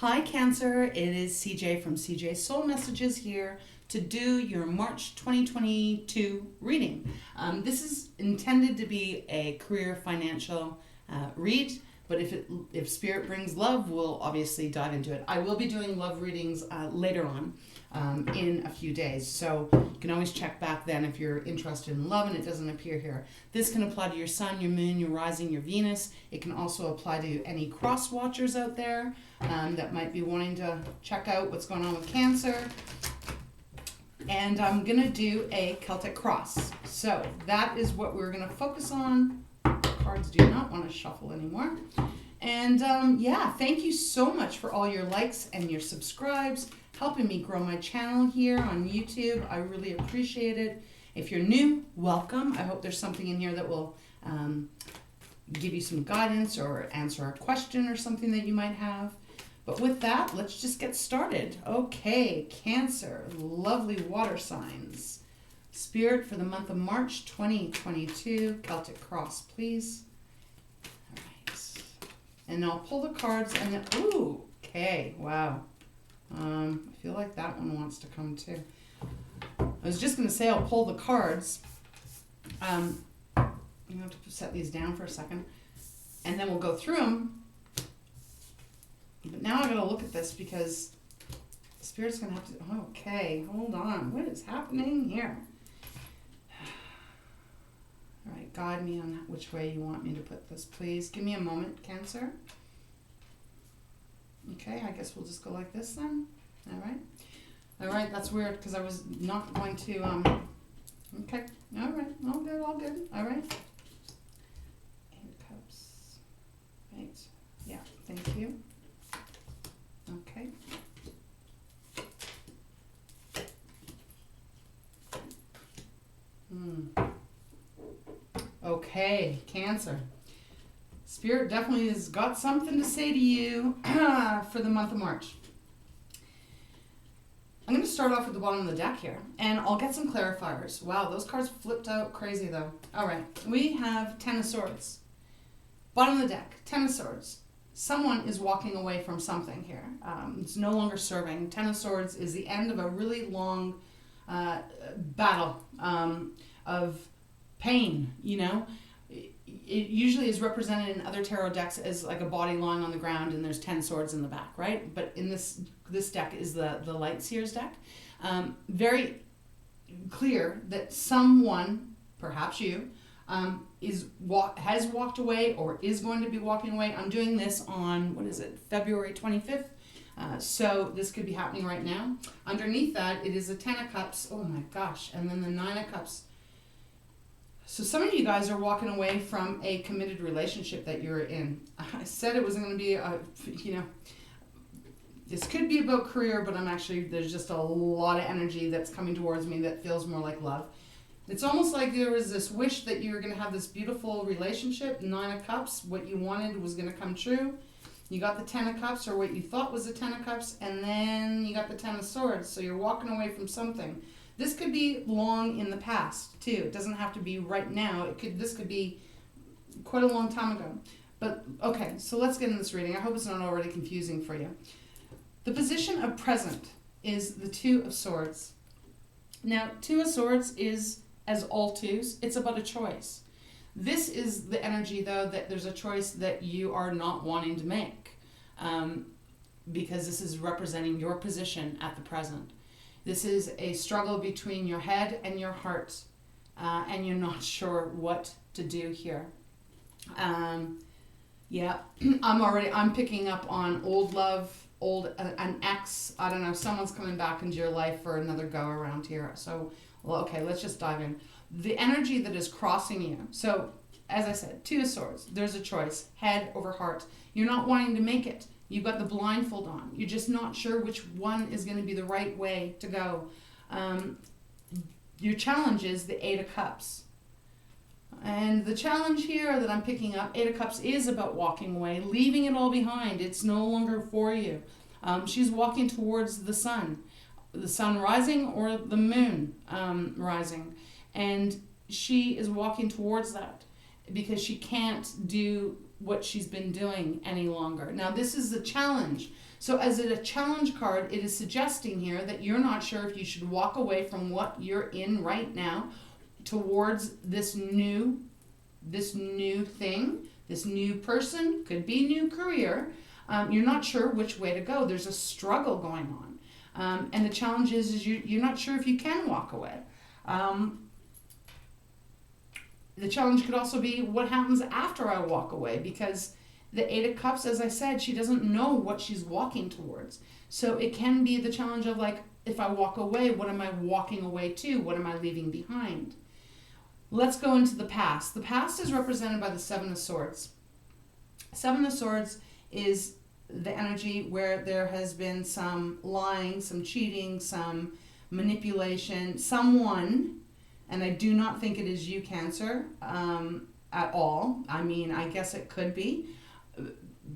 Hi Cancer, it is CJ from CJ Soul Messages here to do your March 2022 reading. This is intended to be a career financial read, but if Spirit brings love, we'll obviously dive into it. I will be doing love readings later on in a few days, so you can always check back then if you're interested in love and it doesn't appear here. This can apply to your sun, your moon, your rising, your Venus. It can also apply to any cross watchers out there that might be wanting to check out what's going on with Cancer. And I'm going to do a Celtic Cross. So that is what we're going to focus on. Cards do not want to shuffle anymore. And yeah, thank you so much for all your likes and your subscribes, helping me grow my channel here on YouTube. I really appreciate it. If you're new, welcome. I hope there's something in here that will give you some guidance or answer a question or something that you might have. But with that, let's just get started. Okay, Cancer, lovely water signs. Spirit for the month of March 2022, Celtic Cross, please. All right. And I'll pull the cards and then, ooh, okay, wow. I feel like that one wants to come too. I was just going to say I'll pull the cards. I'm going to have to set these down for a second. And then we'll go through them. But now I got to look at this because Spirit's going to have to... Okay, hold on. What is happening here? All right, guide me on which way you want me to put this, please. Give me a moment, Cancer. Okay, I guess we'll just go like this then. All right. All right, that's weird because I was not going to... Okay, all right, all good, all good. All right. Eight of Cups. Right, yeah, thank you. Okay. Okay, Cancer. Spirit definitely has got something to say to you for the month of March. I'm going to start off with the bottom of the deck here, and I'll get some clarifiers. Wow, those cards flipped out crazy though. All right, we have Ten of Swords. Bottom of the deck, Ten of Swords. Someone is walking away from something here. It's no longer serving. Ten of Swords is the end of a really long battle of pain, you know. It usually is represented in other tarot decks as like a body lying on the ground and there's 10 swords in the back, right? But in this deck is the Light Seers deck. Very clear that someone, perhaps you, has walked away or is going to be walking away. I'm doing this on, what is it, February 25th. So this could be happening right now. Underneath that, it is a 10 of Cups. Oh my gosh. And then the 9 of Cups. So some of you guys are walking away from a committed relationship that you're in. I said it was going to be, this could be about career, but there's just a lot of energy that's coming towards me that feels more like love. It's almost like there was this wish that you were going to have this beautiful relationship. 9 of Cups, what you wanted was going to come true. You got the 10 of Cups, or what you thought was the 10 of Cups, and then you got the 10 of Swords. So you're walking away from something. This could be long in the past, too. It doesn't have to be right now. This could be quite a long time ago. But, okay, so let's get in this reading. I hope it's not already confusing for you. The position of present is the 2 of Swords. Now, 2 of Swords is, as all twos, it's about a choice. This is the energy, though, that there's a choice that you are not wanting to make because this is representing your position at the present. This is a struggle between your head and your heart, and you're not sure what to do here. Yeah, I'm picking up on old love, an ex, I don't know, someone's coming back into your life for another go around here. So, well, okay, let's just dive in. The energy that is crossing you. So, as I said, 2 of Swords, there's a choice, head over heart. You're not wanting to make it. You've got the blindfold on. You're just not sure which one is going to be the right way to go. Your challenge is the 8 of Cups. And the challenge here that I'm picking up, 8 of Cups, is about walking away, leaving it all behind. It's no longer for you. She's walking towards the sun rising or the moon rising. And she is walking towards that because she can't do what she's been doing any longer. Now, this is a challenge. So as a challenge card, it is suggesting here that you're not sure if you should walk away from what you're in right now towards this new thing, this new person, could be new career. You're not sure which way to go. There's a struggle going on. And the challenge is you're not sure if you can walk away. The challenge could also be what happens after I walk away, because the Eight of Cups, as I said, she doesn't know what she's walking towards. So it can be the challenge of like, if I walk away, what am I walking away to? What am I leaving behind? Let's go into the past. The past is represented by the Seven of Swords. Seven of Swords is the energy where there has been some lying, some cheating, some manipulation, someone, and I do not think it is you, Cancer, at all. I mean, I guess it could be.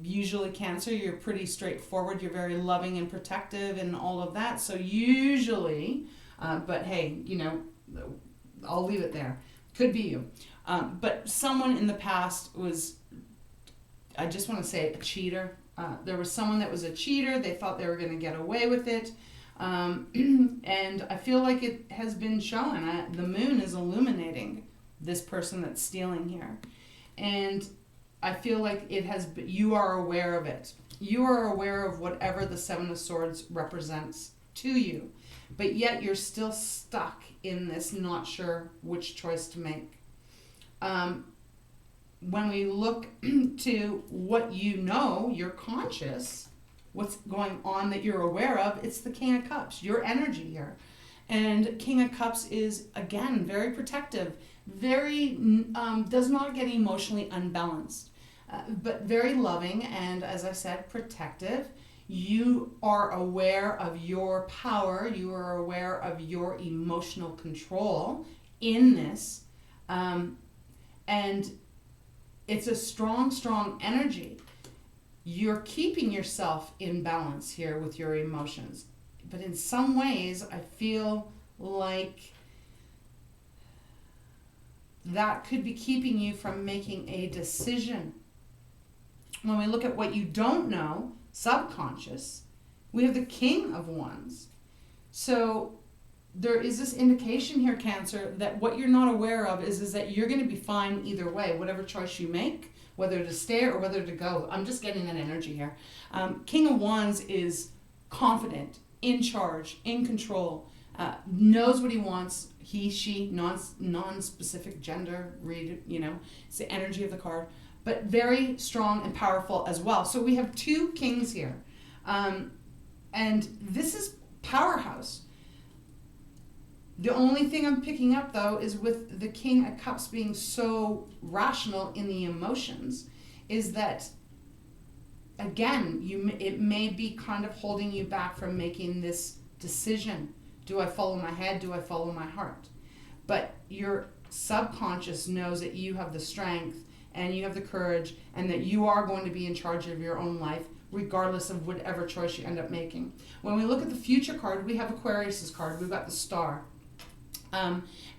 Usually, Cancer, you're pretty straightforward. You're very loving and protective and all of that. So usually, but hey, you know, I'll leave it there. Could be you. But someone in the past was, I just want to say, a cheater. There was someone that was a cheater. They thought they were going to get away with it. And I feel like it has been shown. The moon is illuminating this person that's stealing here. And I feel like it has. You are aware of it. You are aware of whatever the Seven of Swords represents to you. But yet you're still stuck in this, not sure which choice to make. When we look to what you know, you're conscious, what's going on that you're aware of, it's the King of Cups, your energy here. And King of Cups is, again, very protective, very, does not get emotionally unbalanced, but very loving and, as I said, protective. You are aware of your power. You are aware of your emotional control in this. And it's a strong, strong energy. You're keeping yourself in balance here with your emotions. But in some ways, I feel like that could be keeping you from making a decision. When we look at what you don't know, subconscious, we have the King of Wands. So there is this indication here, Cancer, that what you're not aware of is that you're going to be fine either way, whatever choice you make, whether to stay or whether to go. I'm just getting that energy here. King of Wands is confident, in charge, in control, knows what he wants, he, she, non-specific gender, read, you know, it's the energy of the card, but very strong and powerful as well. So we have two kings here. And this is powerhouse. The only thing I'm picking up, though, is with the King of Cups being so rational in the emotions, is that, again, it may be kind of holding you back from making this decision. Do I follow my head? Do I follow my heart? But your subconscious knows that you have the strength and you have the courage and that you are going to be in charge of your own life, regardless of whatever choice you end up making. When we look at the future card, we have Aquarius's card. We've got the Star.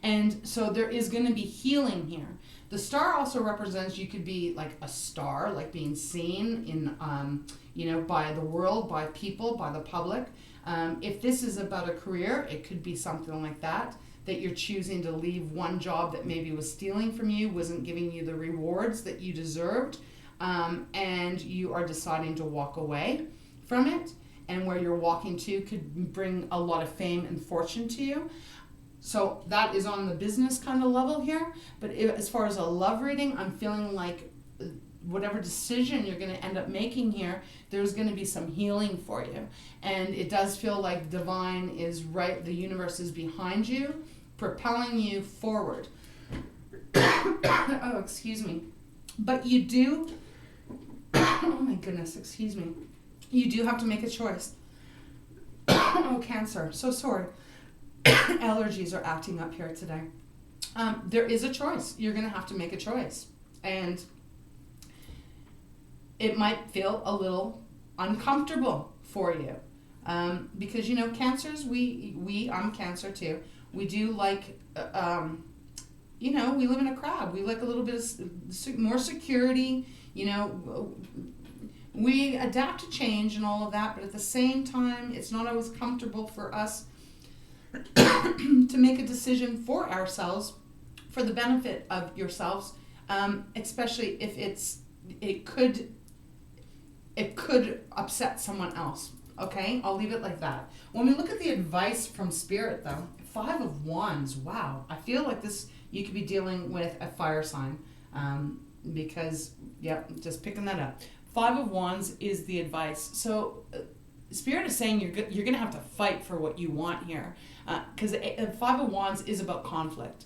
And so there is going to be healing here. The star also represents, you could be like a star, like being seen in, you know, by the world, by people, by the public. If this is about a career, it could be something like that you're choosing to leave one job that maybe was stealing from you, wasn't giving you the rewards that you deserved, and you are deciding to walk away from it. And where you're walking to could bring a lot of fame and fortune to you. So that is on the business kind of level here. But as far as a love reading, I'm feeling like whatever decision you're going to end up making here, there's going to be some healing for you. And it does feel like divine is right, the universe is behind you, propelling you forward. Oh, excuse me. But you do, oh my goodness, excuse me. You do have to make a choice. Oh, Cancer, so sorry. Allergies are acting up here today. There is a choice. You're going to have to make a choice. And it might feel a little uncomfortable for you. Because, you know, Cancers, I'm Cancer too. We do like, you know, we live in a crowd. We like a little bit of more security. You know, we adapt to change and all of that, but at the same time, it's not always comfortable for us to make a decision for ourselves, for the benefit of yourselves, especially if it could upset someone else. Okay, I'll leave it like that. When we look at the advice from Spirit, though, 5 of Wands, wow. I feel like this, you could be dealing with a fire sign, because, yep, just picking that up. 5 of Wands is the advice. So Spirit is saying you're going to have to fight for what you want here, because 5 of Wands is about conflict.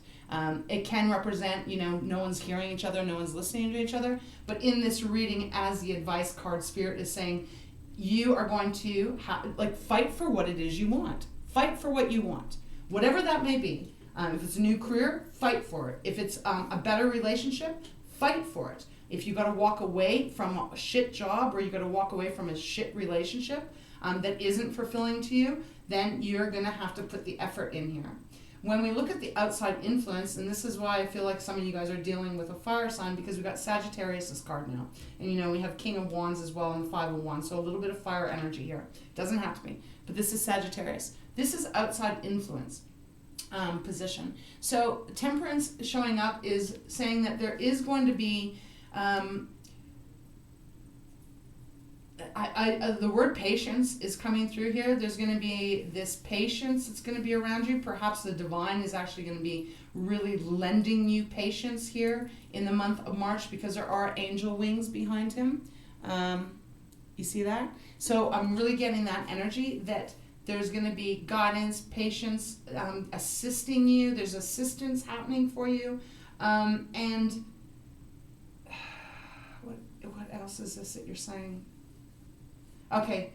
It can represent, you know, no one's hearing each other, no one's listening to each other. But in this reading, as the advice card, Spirit is saying you are going to fight for what it is you want. Fight for what you want, whatever that may be. If it's a new career, fight for it. If it's a better relationship, fight for it. If you got to walk away from a shit job, or you got to walk away from a shit relationship that isn't fulfilling to you, then you're going to have to put the effort in here. When we look at the outside influence, and this is why I feel like some of you guys are dealing with a fire sign, because we've got Sagittarius' card now. And you know, we have King of Wands as well and 5 of Wands, so a little bit of fire energy here. Doesn't have to be, but this is Sagittarius. This is outside influence position. So Temperance showing up is saying that there is going to be the word patience is coming through here. There's going to be this patience that's going to be around you. Perhaps the divine is actually going to be really lending you patience here in the month of March, because there are angel wings behind him. You see that? So I'm really getting that energy that there's going to be guidance, patience, assisting you. There's assistance happening for you. And what else is this that you're saying? Okay,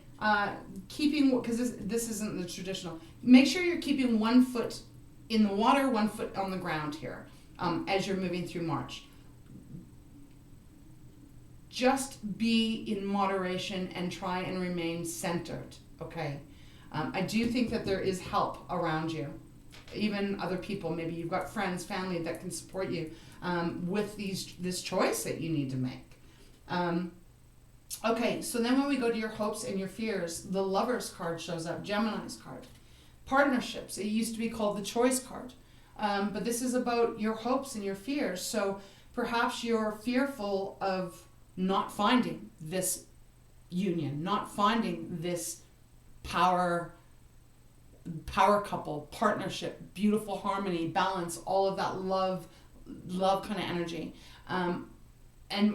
keeping, because this isn't the traditional. Make sure you're keeping 1 foot in the water, 1 foot on the ground here as you're moving through March. Just be in moderation and try and remain centered, okay? I do think that there is help around you, even other people. Maybe you've got friends, family that can support you with this choice that you need to make. Okay, so then when we go to your hopes and your fears, the Lover's card shows up, Gemini's card. Partnerships, it used to be called the Choice card. But this is about your hopes and your fears. So perhaps you're fearful of not finding this union, not finding this power couple, partnership, beautiful harmony, balance, all of that love kind of energy.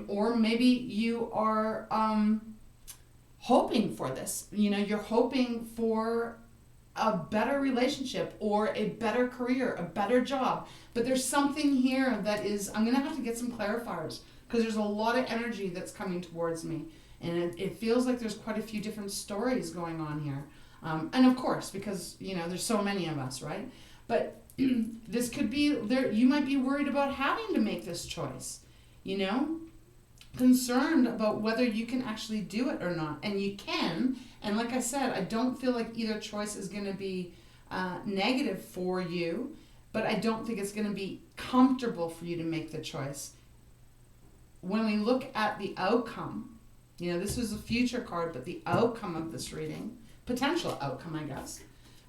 Or maybe you are hoping for this. You know, you're hoping for a better relationship or a better career, a better job. But there's something here that is, I'm going to have to get some clarifiers, because there's a lot of energy that's coming towards me. And it feels like there's quite a few different stories going on here. And of course, because, you know, there's so many of us, right? But this could be, you might be worried about having to make this choice, you know? Concerned about whether you can actually do it or not. And you can. And like I said, I don't feel like either choice is going to be negative for you, but I don't think it's going to be comfortable for you to make the choice. When we look at the outcome, you know, this was a future card, but the outcome of this reading, potential outcome, I guess,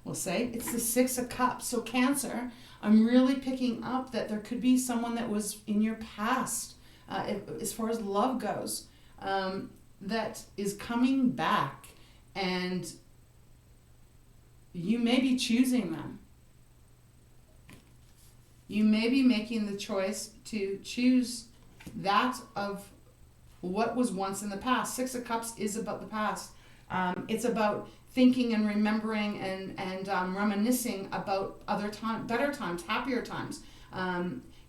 we'll say, it's the 6 of Cups. So Cancer, I'm really picking up that there could be someone that was in your past, as far as love goes, that is coming back, and you may be choosing them. You may be making the choice to choose that of what was once in the past. 6 of Cups is about the past. It's about thinking and remembering and reminiscing about other times, better times, happier times.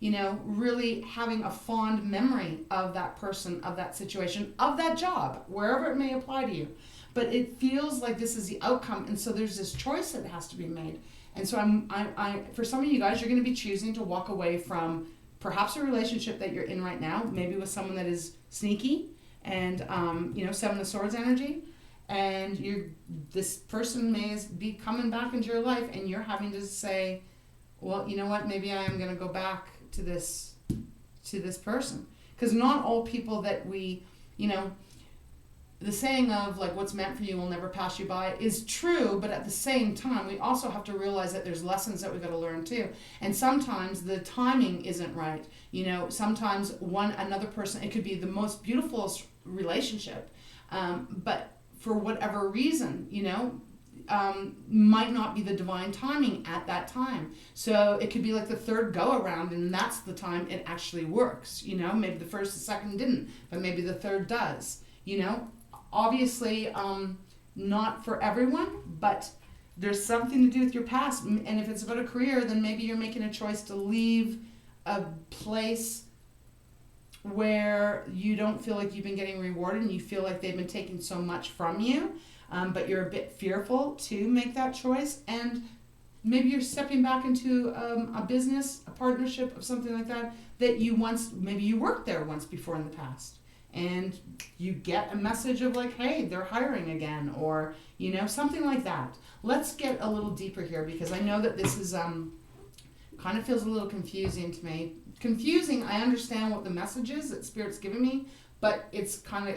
You know, really having a fond memory of that person, of that situation, of that job, wherever it may apply to you. But it feels like this is the outcome, and so there's this choice that has to be made. And so I for some of you guys, you're going to be choosing to walk away from perhaps a relationship that you're in right now, maybe with someone that is sneaky and, you know, 7 of Swords energy. And this person may be coming back into your life, and you're having to say, well, you know what, maybe I am going to go back to this person. Because not all people that we, the saying of like what's meant for you will never pass you by is true, but at the same time we also have to realize that there's lessons that we got to learn too, and sometimes the timing isn't right. Sometimes another person, it could be the most beautiful relationship, but for whatever reason, might not be the divine timing at that time. So it could be like the third go around, and that's the time it actually works. Maybe the first and second didn't, but maybe the third does. Obviously, not for everyone, but there's something to do with your past. And if it's about a career, then maybe you're making a choice to leave a place where you don't feel like you've been getting rewarded and you feel like they've been taking so much from you, but you're a bit fearful to make that choice. And maybe you're stepping back into a business, a partnership of something like that maybe you worked there once before in the past. And you get a message of like, hey, they're hiring again, or, something like that. Let's get a little deeper here, because I know that this is kind of feels a little confusing to me. Confusing, I understand what the message is that Spirit's giving me, but it's kind of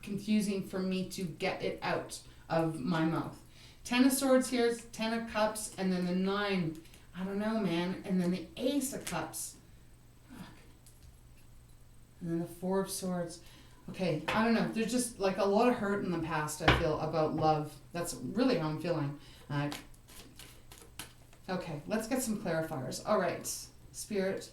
confusing for me to get it out of my mouth. 10 of Swords here, 10 of Cups, and then the 9, I don't know, man, and then the Ace of Cups. And then the 4 of Swords. Okay, I don't know. There's just like a lot of hurt in the past, I feel, about love. That's really how I'm feeling. Okay, let's get some clarifiers. All right, Spirit.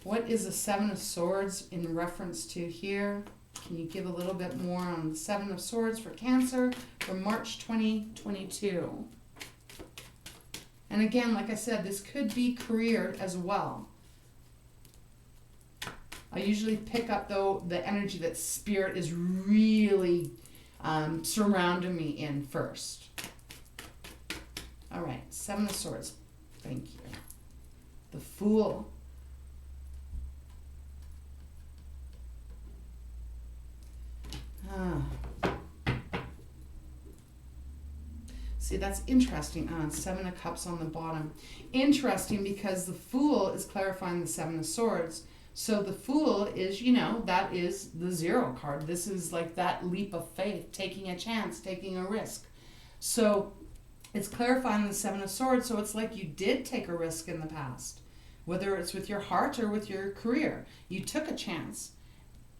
What is the 7 of Swords in reference to here? Can you give a little bit more on the 7 of Swords for Cancer for March 2022? And again, like I said, this could be career as well. I usually pick up, though, the energy that Spirit is really surrounding me in first. All right, 7 of Swords. Thank you. The Fool. See, that's interesting. 7 of Cups on the bottom. Interesting, because the Fool is clarifying the 7 of Swords. So the Fool is, that is the 0 card. This is like that leap of faith, taking a chance, taking a risk. So it's clarifying the 7 of Swords. So it's like you did take a risk in the past, whether it's with your heart or with your career. You took a chance,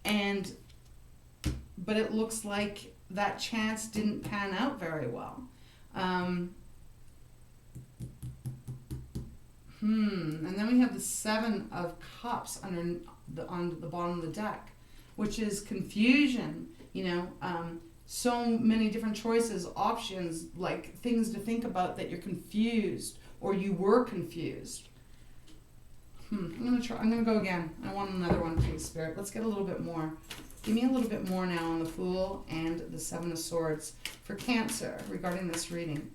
but it looks like that chance didn't pan out very well. And then we have the 7 of Cups on the bottom of the deck, which is confusion, so many different choices, options, like things to think about that you're confused or you were confused. I'm gonna go again. I want another one, please, Spirit. Let's get a little bit more. Give me a little bit more now on the Fool and the 7 of Swords for Cancer regarding this reading.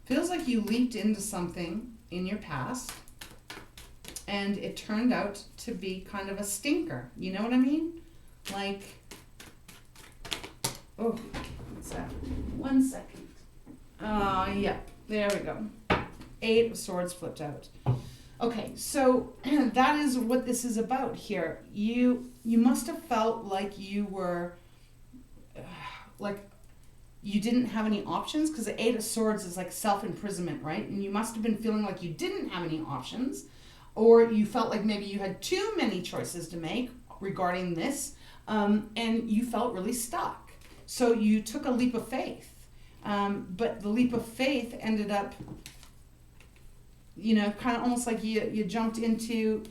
Feels like you leaped into something in your past and it turned out to be kind of a stinker. You know what I mean? Like, oh, what's that? 1 second. Yeah, there we go. 8 of Swords flipped out. Okay, so that is what this is about here. You must have felt like you were, you didn't have any options, because the 8 of Swords is like self-imprisonment, right? And you must have been feeling like you didn't have any options, or you felt like maybe you had too many choices to make regarding this, and you felt really stuck. So you took a leap of faith, but the leap of faith ended up, kind of almost like you jumped into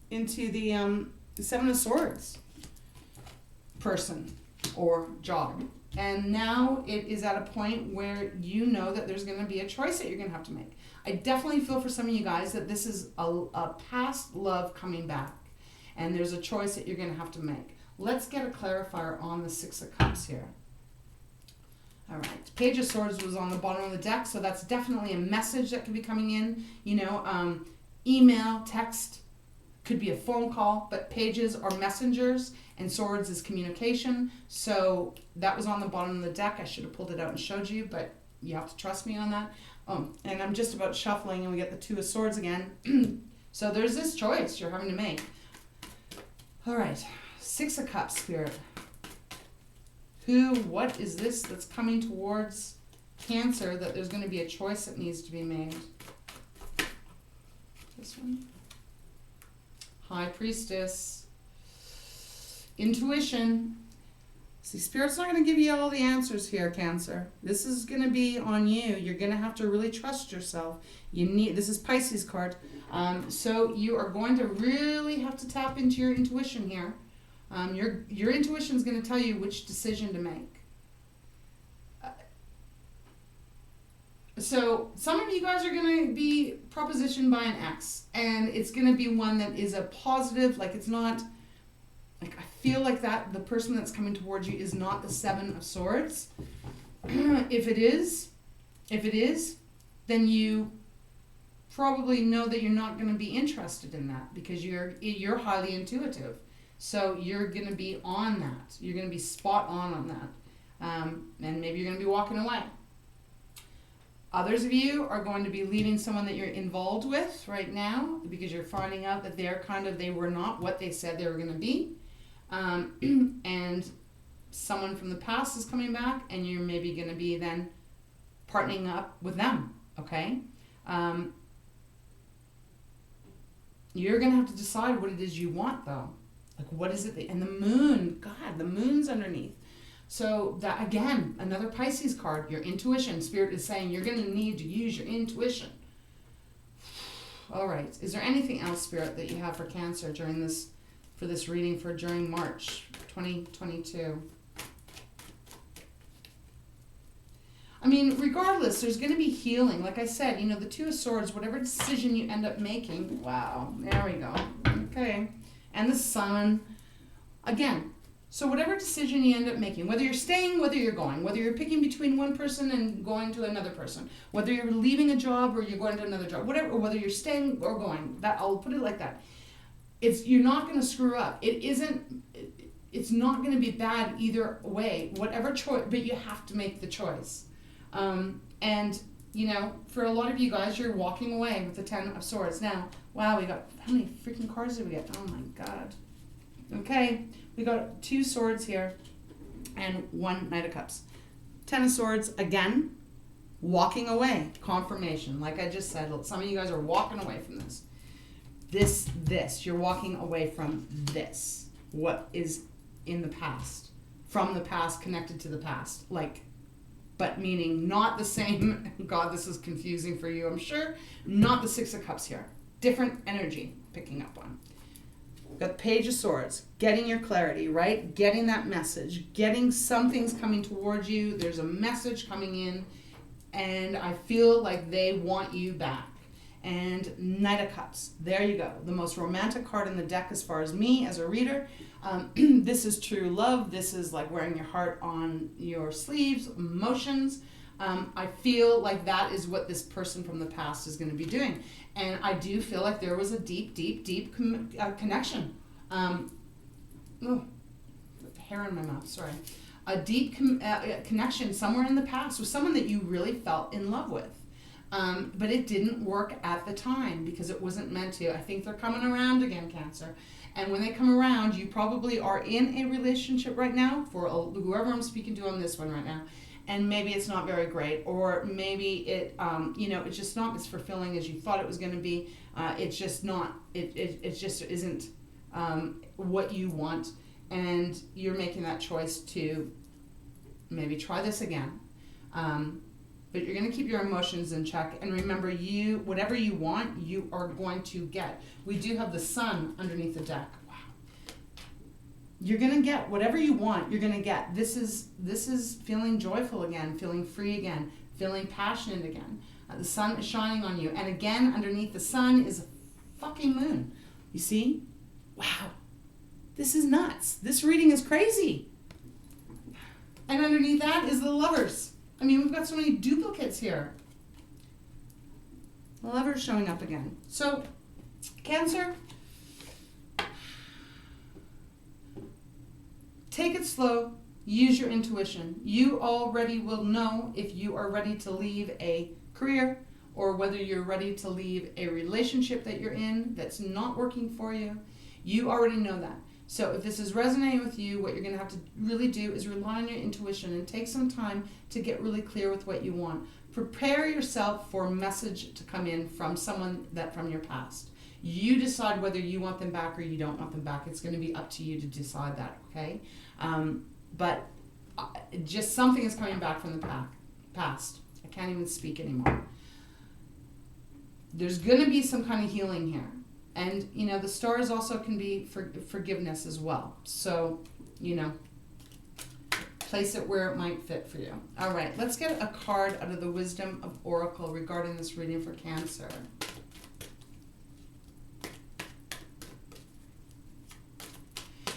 the 7 of Swords person or job. And now it is at a point where you know that there's going to be a choice that you're going to have to make. I definitely feel for some of you guys that this is a past love coming back. And there's a choice that you're going to have to make. Let's get a clarifier on the 6 of Cups here. All right. Page of Swords was on the bottom of the deck, so that's definitely a message that could be coming in. Email, text, could be a phone call, but pages are messengers and Swords is communication. So that was on the bottom of the deck. I should have pulled it out and showed you, but You have to trust me on that. Oh, and I'm just about shuffling, and we get the Two of Swords again. So there's this choice you're having to make. All right, Six of Cups, Spirit. What is this that's coming towards Cancer that there's going to be a choice that needs to be made? This one. High Priestess. Intuition. See, Spirit's not going to give you all the answers here, Cancer. This is going to be on you. You're going to have to really trust yourself. This is Pisces card. So you are going to really have to tap into your intuition here. Your intuition is going to tell you which decision to make. So some of you guys are going to be propositioned by an ex, and it's going to be one that is a positive, like it's not, like I feel like that the person that's coming towards you is not the Seven of Swords. If it is, then you probably know that you're not going to be interested in that because you're highly intuitive. So you're going to be on that. You're going to be spot on that. And maybe you're going to be walking away. Others of you are going to be leaving someone that you're involved with right now because you're finding out that they were not what they said they were going to be. And someone from the past is coming back, and you're maybe going to be then partnering up with them, okay? You're going to have to decide what it is you want, though. Like, what is it? And the moon, God, the moon's underneath. So that, again, another Pisces card, your intuition. Spirit is saying you're going to need to use your intuition. All right. Is there anything else, Spirit, that you have for Cancer during this reading during March 2022? I mean, regardless, there's going to be healing. Like I said, the Two of Swords, whatever decision you end up making. Wow. There we go. Okay. And the Sun. Again, so whatever decision you end up making, whether you're staying, whether you're going, whether you're picking between one person and going to another person, whether you're leaving a job or you're going to another job, whatever, or whether you're staying or going, that I'll put it like that. You're not going to screw up. It's not going to be bad either way, whatever choice, but you have to make the choice. And for a lot of you guys, you're walking away with the Ten of Swords. Now, wow, how many freaking cards did we get? Oh my God. Okay, we got 2 swords here and 1 Knight of Cups. 10 of Swords, again, walking away, confirmation. Like I just said, some of you guys are walking away from this. This, you're walking away from this. What is in the past, from the past, connected to the past. But meaning not the same. God, this is confusing for you, I'm sure. Not the Six of Cups here. Different energy picking up on. Got the Page of Swords, getting your clarity, right? Getting that message, getting something's coming towards you. There's a message coming in, and I feel like they want you back. And Knight of Cups, there you go. The most romantic card in the deck as far as me as a reader. This is true love. This is like wearing your heart on your sleeves, emotions. I feel like that is what this person from the past is going to be doing. And I do feel like there was a deep connection. The hair in my mouth, sorry. A deep connection somewhere in the past with someone that you really felt in love with. But it didn't work at the time because it wasn't meant to. I think they're coming around again, Cancer. And when they come around, you probably are in a relationship right now, for whoever I'm speaking to on this one right now. And maybe it's not very great, or maybe it's just not as fulfilling as you thought it was going to be. It's just not. It just isn't what you want, and you're making that choice to maybe try this again. But you're going to keep your emotions in check, and remember, whatever you want, you are going to get. We do have the Sun underneath the deck. You're going to get whatever you want, you're going to get. This is feeling joyful again, feeling free again, feeling passionate again. The sun is shining on you. And again, underneath the sun is a fucking moon. You see? Wow. This is nuts. This reading is crazy. And underneath that is the Lovers. I mean, we've got so many duplicates here. The Lovers showing up again. So, Cancer, take it slow. use your intuition. You already will know if you are ready to leave a career or whether you're ready to leave a relationship that you're in that's not working for you. You already know that. So if this is resonating with you, what you're going to have to really do is rely on your intuition and take some time to get really clear with what you want. Prepare yourself for a message to come in from someone that from your past. You decide whether you want them back or you don't want them back. It's going to be up to you to decide that, okay? But just something is coming back from the past. I can't even speak anymore. There's going to be some kind of healing here. And, you know, the stars also can be forgiveness as well. So, you know, place it where it might fit for you. All right, let's get a card out of the Wisdom of Oracle regarding this reading for Cancer.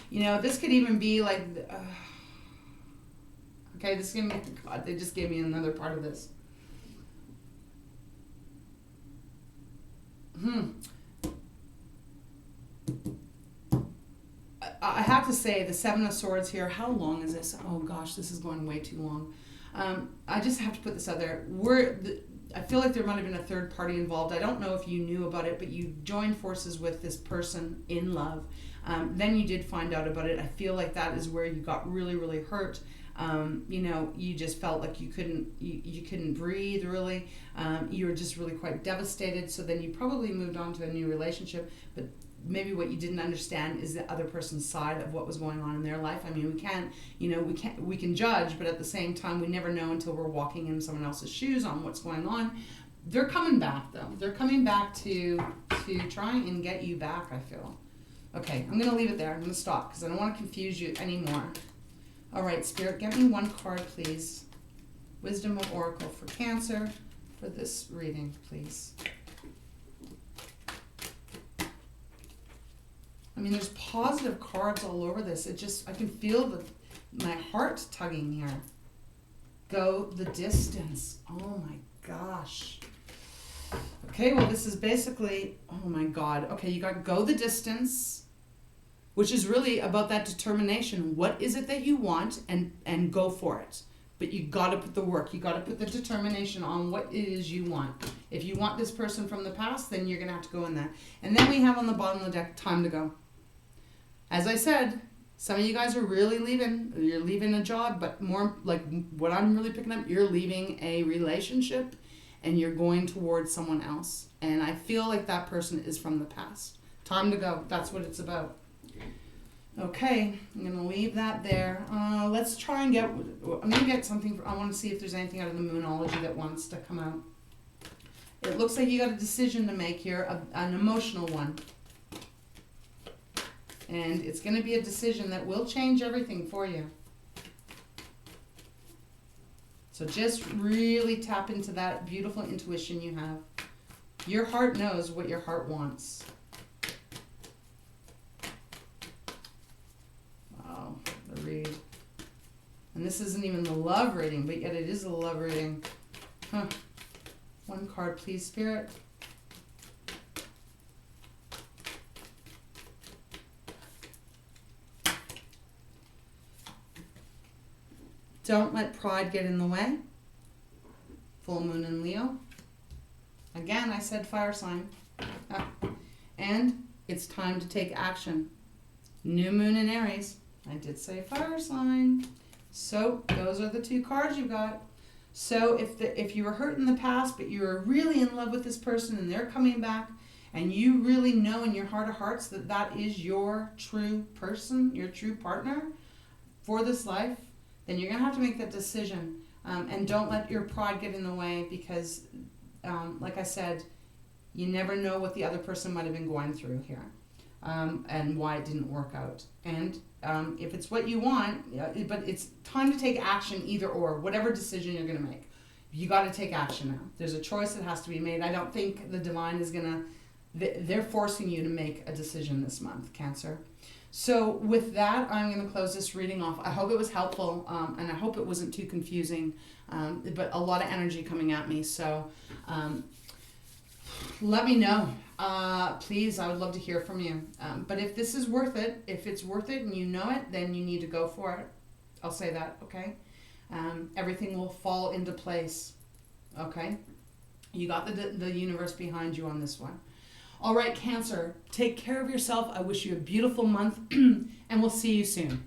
You know, this could even be like, okay, this gave me, God, they just gave me another part of this. I have to say, the Seven of Swords here, how long is this? Oh gosh, this is going way too long. I just have to put this out there. I feel like there might have been a third party involved. I don't know if you knew about it, but you joined forces with this person in love. Then you did find out about it. I feel like that is where you got really, really hurt. You know, you just felt like you couldn't breathe really. You were just really quite devastated. So then you probably moved on to a new relationship, but maybe what you didn't understand is the other person's side of what was going on in their life. I mean, we can judge, but at the same time, we never know until we're walking in someone else's shoes on what's going on. They're coming back though. They're coming back to try and get you back, I feel. Okay, I'm going to leave it there. I'm going to stop because I don't want to confuse you anymore. All right, Spirit, get me one card, please. Wisdom of Oracle for Cancer for this reading, please. I mean, there's positive cards all over this. I can feel my heart tugging here. Go the distance. Oh my gosh. Okay, well, this is basically, oh my God. Okay, you got go the distance, which is really about that determination. What is it that you want and go for it. But you got to put the work. You got to put the determination on what it is you want. If you want this person from the past, then you're going to have to go in that. And then we have on the bottom of the deck, time to go. As I said, some of you guys are really leaving. You're leaving a job, but more like what I'm really picking up, you're leaving a relationship and you're going towards someone else. And I feel like that person is from the past. Time to go. That's what it's about. Okay, I'm going to leave that there. Let's try and I'm going to get something. I want to see if there's anything out of the Moonology that wants to come out. It looks like you got a decision to make here, an emotional one. And it's going to be a decision that will change everything for you. So just really tap into that beautiful intuition you have. Your heart knows what your heart wants. Wow, the read. And this isn't even the love reading, but yet it is a love reading. Huh. One card, please, Spirit. Don't let pride get in the way. Full moon in Leo. Again, I said fire sign. And it's time to take action. New moon in Aries. I did say fire sign. So those are the two cards you got. So if you were hurt in the past, but you were really in love with this person and they're coming back, and you really know in your heart of hearts that that is your true person, your true partner for this life, then you're going to have to make that decision. And don't let your pride get in the way because, like I said, you never know what the other person might have been going through here and why it didn't work out. And if it's what you want, but it's time to take action either or, whatever decision you're going to make. You got to take action now. There's a choice that has to be made. I don't think the divine is going to, they're forcing you to make a decision this month, Cancer. So with that, I'm going to close this reading off. I hope it was helpful, and I hope it wasn't too confusing, but a lot of energy coming at me. So let me know. Please, I would love to hear from you. But if this is worth it, if it's worth it and you know it, then you need to go for it. I'll say that, okay? Everything will fall into place, okay? You got the universe behind you on this one. All right, Cancer, take care of yourself. I wish you a beautiful month, and we'll see you soon.